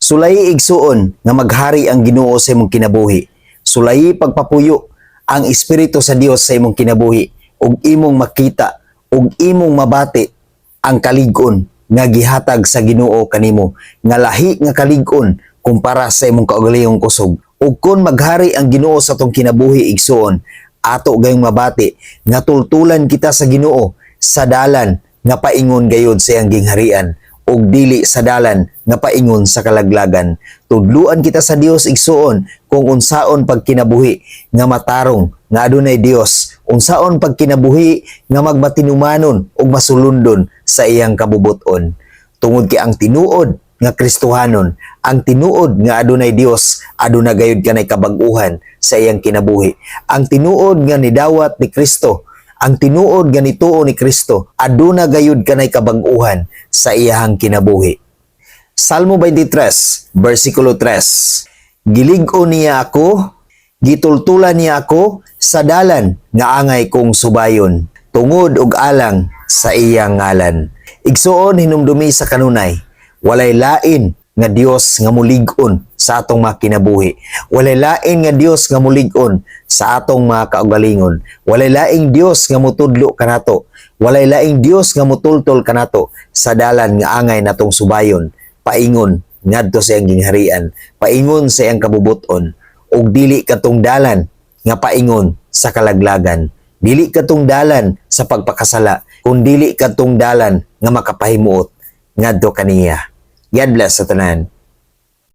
Sulay igsuon nga maghari ang Ginoo sa imong kinabuhi. Sulay pagpapuyo ang Espiritu sa Dios sa imong kinabuhi ug imong makita ug imong mabati ang kalig-on nga gihatag sa Ginoo kanimo, nga lahi nga kalig-on kumpara sa imong kaugalingong kusog. Ug kun maghari ang Ginoo sa tong kinabuhi igsuon, ato gayong mabati nga tultulan kita sa Ginoo sa dalan nga paingon gayud sa iyang gingharian ug dili sa dalan nga paingon sa kalaglagan. Tudluan kita sa Dios igsuon kung unsaon pagkinabuhi nga matarong nga adunay Dios, unsaon pagkinabuhi nga magmatinumanon ug masulundon sa iyang kabubuton. Tungod kay ang tinuod nga Kristohanon, ang tinuod nga adunay Dios, aduna gayud kanay kabag-uhan sa iyang kinabuhi. Ang tinuod nga nidawat ni Kristo, ang tinuod nga nituo ni Kristo, aduna gayud kanay kabag-uhan sa iyang kinabuhi. Salmo 23, versikulo 3. Gilig-on niya ako, gitultulan niya ako sa dalan nga angay kong subayon, tungod og alang sa iyang ngalan. Igsuon hinumdumi sa kanunay, walay lain nga Dios nga mulig-on sa atong mga kinabuhi. Walay lain nga Dios nga mulig-on sa atong mga kaugalingon. Walay laing Dios nga mutudlo kanato. Walay laing Dios nga mutultol kanato sa dalan nga angay natong subayon. Paingon ngadto sa iyang gingharian, paingon sa iyang kabubuton, ug dili katong dalan nga paingon sa kalaglagan. Dili katong dalan sa pagpakasala, kun dili katong dalan nga makapahimuot ngadto kaniya. God bless sa tanan.